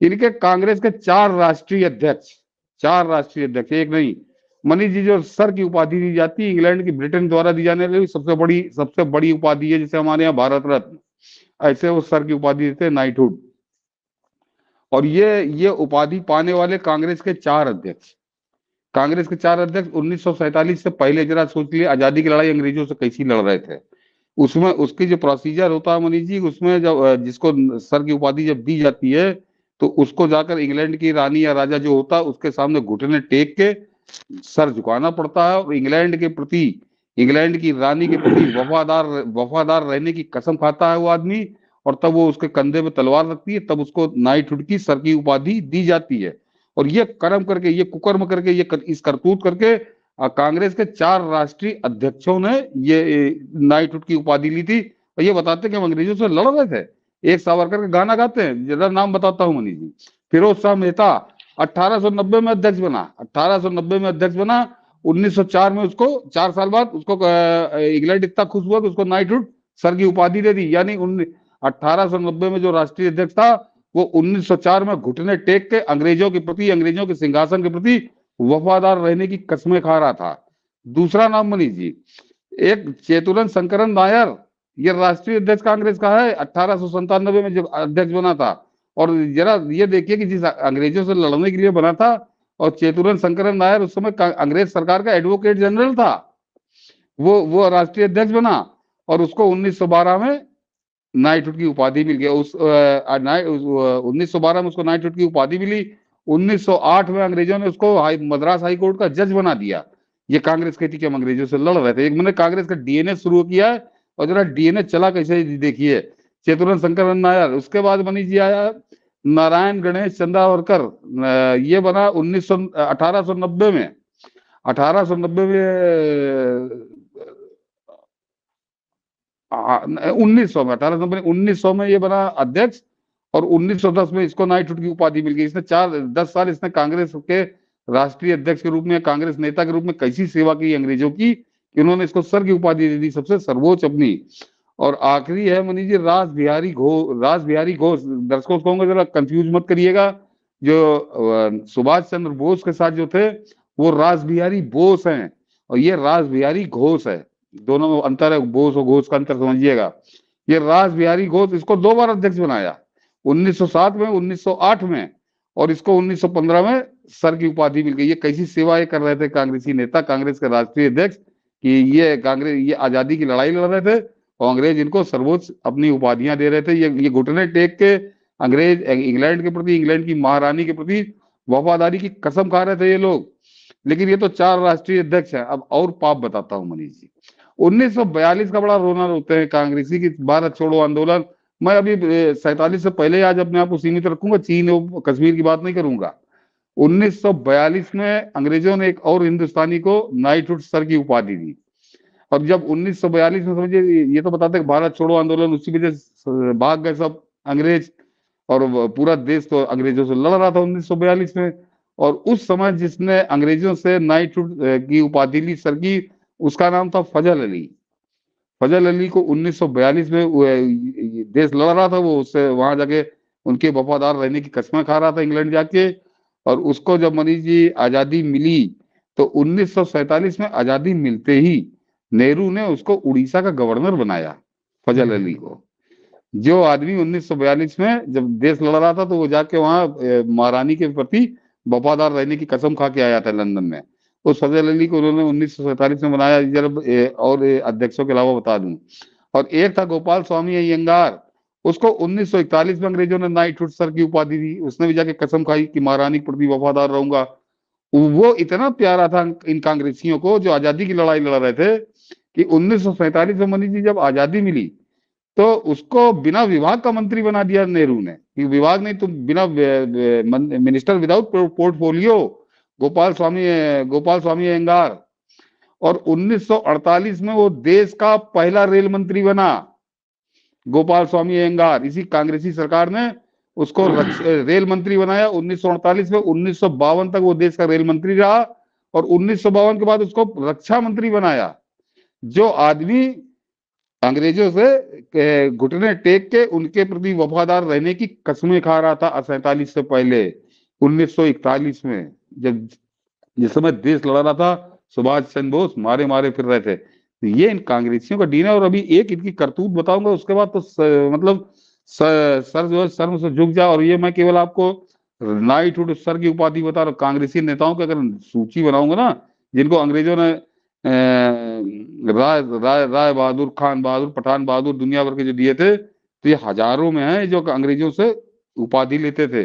इनके कांग्रेस के चार राष्ट्रीय अध्यक्ष, चार राष्ट्रीय अध्यक्ष, एक नहीं। मनीष जी, जो सर की उपाधि दी जाती है, इंग्लैंड की ब्रिटेन द्वारा दी जाने वाली सबसे बड़ी उपाधि है, जैसे हमारे यहाँ भारत रत्न, ऐसे वो सर की उपाधि देते हैं, नाइटहुड। और ये उपाधि पाने वाले कांग्रेस के चार अध्यक्ष, कांग्रेस के चार अध्यक्ष 1947 से पहले, जरा सोच लिए, आजादी की लड़ाई अंग्रेजों से कैसी लड़ रहे थे। उसमें उसकी जो प्रोसीजर होता है मनीष जी, उसमें जब जिसको सर की उपाधि जब दी जाती है, तो उसको जाकर इंग्लैंड की रानी या राजा जो होता है उसके सामने घुटने टेक के सर झुकाना पड़ता है, और इंग्लैंड के प्रति, इंग्लैंड की रानी के प्रति वफादार वफादार रहने की कसम खाता है वो आदमी। और तब वो उसके कंधे पे तलवार रखती है, तब उसको नाइटहुड की सर की उपाधि दी जाती है। और ये कर्म करके, ये कुकर्म करके, इस करतूत करके कांग्रेस के चार राष्ट्रीय अध्यक्षों ने ये नाइटहुड की उपाधि ली थी। और ये बताते कि हम अंग्रेजों से लड़ रहे थे। एक सावरकर का गाना गाते हैं, जरा नाम बताता हूँ मनीष जी। फिरोज शाह मेहता 1890 में अध्यक्ष बना, 1890 में अध्यक्ष बना। 1904 में उसको, 4 साल बाद उसको इंग्लैंड इतना खुश हुआ कि उसको नाइटहुड सर की उपाधि दे दी। यानी 1890 में जो राष्ट्रीय अध्यक्ष था, वो 1904 में घुटने टेक के अंग्रेजों के प्रति, अंग्रेजों के सिंहासन के प्रति वफादार रहने की कस्में खा रहा था। दूसरा नाम मनीष जी, एक चेतुरन शंकरन नायर, ये राष्ट्रीय अध्यक्ष कांग्रेस का है, 1897 में जब अध्यक्ष बना था। और जरा ये देखिए कि जिस अंग्रेजों से लड़ने के लिए बना था, और चेतुरन शंकरन नायर उस समय अंग्रेज सरकार का एडवोकेट जनरल था, वो राष्ट्रीय अध्यक्ष बना। और उसको 1912 में नाइटहुड की उपाधि मिल गया। 1912 में उसको नाइटहुड की उपाधि मिली। 1908 में अंग्रेजों ने उसको मद्रास हाई कोर्ट का जज बना दिया। ये कांग्रेस कहती कि हम अंग्रेजों से लड़ रहे थे। एक मैंने कांग्रेस का डीएनए शुरू किया है, और जरा डीएनए चला कैसे देखिए। चेतुरन शंकर नायर, उसके बाद मनीष जी आया नारायण गणेश चंद्रावरकर, ये बना 1890 में, 1890 में 1900 में, 1890 में ये बना अध्यक्ष। और 1910 में इसको नाइटहुड की उपाधि मिल गई। इसने 10 साल इसने कांग्रेस के राष्ट्रीय अध्यक्ष के रूप में, कांग्रेस नेता के रूप में कैसी सेवा की अंग्रेजों की, कि उन्होंने इसको सर की उपाधि दे दी, सबसे सर्वोच्च अपनी। और आखिरी है मनीष जी रास बिहारी घोष, रास बिहारी घोष। दर्शकों को कहूंगा जरा कंफ्यूज मत करिएगा, जो सुभाष चंद्र बोस के साथ जो थे, वो रास बिहारी बोस हैं, और ये रास बिहारी घोष है। दोनों में अंतर है, बोस और घोष का अंतर समझिएगा। ये रास बिहारी घोष, इसको 2 बार अध्यक्ष बनाया, 1907 में, 1908 में, और इसको 1915 में सर की उपाधि मिल गई। ये कैसी सेवाएं कर रहे थे कांग्रेसी नेता, कांग्रेस के राष्ट्रीय अध्यक्ष, कि ये आजादी की लड़ाई लड़ रहे थे, और अंग्रेज इनको सर्वोच्च अपनी उपाधियां दे रहे थे। ये घुटने टेक के अंग्रेज, इंग्लैंड के प्रति, इंग्लैंड की महारानी के प्रति वफादारी की कसम खा रहे थे ये लोग। लेकिन ये तो 4 राष्ट्रीय अध्यक्ष हैं। अब और पाप बताता हूं मनीष जी। 1942 का बड़ा रोना रोते हैं कांग्रेसी की, भारत छोड़ो आंदोलन। मैं अभी 47 से पहले आज अपने आप को सीमित रखूंगा, चीन और कश्मीर की बात नहीं करूंगा। 1942 में अंग्रेजों ने एक और हिंदुस्तानी को नाइटहुड सर की उपाधि दी। और जब 1942 में, समझिए, ये तो बताते हैं भारत छोड़ो आंदोलन, उसी वजह से भाग गए सब अंग्रेज, और पूरा देश तो अंग्रेजों से लड़ रहा था 1942 में। और उस समय जिसने अंग्रेजों से नाइटहुड की उपाधि ली सर की, उसका नाम था फजल अली। फजल अली को 1942 में देश लड़ रहा था, वो उससे वहां जाके उनके वफादार रहने की कस्में खा रहा था इंग्लैंड जाके। और उसको जब मनीष जी आजादी मिली, तो 1947 में आजादी मिलते ही नेहरू ने उसको उड़ीसा का गवर्नर बनाया, फजल अली को। जो आदमी 1942 में जब देश लड़ रहा था, तो वो जाके वहां महारानी के प्रति वफादार रहने की कसम खा के आया था लंदन में। उस फजल अली को उन्होंने 1947 में बनाया। जब और अध्यक्षों के अलावा बता दूं, और एक था गोपाल स्वामी अयंगार, उसको 1941 में अंग्रेजों ने नाइटहुड सर की उपाधि दी। उसने भी जाके कसम खाई कि महारानी के प्रति वफादार रहूंगा। वो इतना प्यारा था इन कांग्रेसियों को, जो आजादी की लड़ाई लड़ रहे थे, कि 1947 में मनीष जी जब आजादी मिली, तो उसको बिना विभाग का मंत्री बना दिया नेहरू ने, कि विभाग नहीं, तुम बिना minister without portfolio, Gopal Swami Iyengar. और 1948 में वो देश का पहला रेल मंत्री बना, गोपाल स्वामी अयंगार। इसी कांग्रेसी सरकार ने उसको रेल मंत्री बनाया 1948 में। 1952 तक वो देश का रेल मंत्री रहा, और 1952 के बाद उसको रक्षा मंत्री बनाया। जो आदमी अंग्रेजों से घुटने टेक के उनके प्रति वफादार रहने की कस्में खा रहा था 47 से पहले। 1941 में जब जिस समय देश लड़ा रहा था, सुभाष चंद्र बोस मारे मारे फिर रहे थे। तो ये इन कांग्रेसियों का डीन है। और अभी एक इनकी करतूत बताऊंगा, उसके बाद तो मतलब सर जो है शर्म से झुक जाए। और ये मैं केवल आपको नाइटहुड सर की उपाधि बता रहा हूं। कांग्रेसी नेताओं की अगर सूची बनाऊंगा ना, जिनको अंग्रेजों ने राय बहादुर, खान बहादुर, पठान बहादुर दुनिया भर के जो दिए थे, तो ये हजारों में है जो अंग्रेजों से उपाधि लेते थे।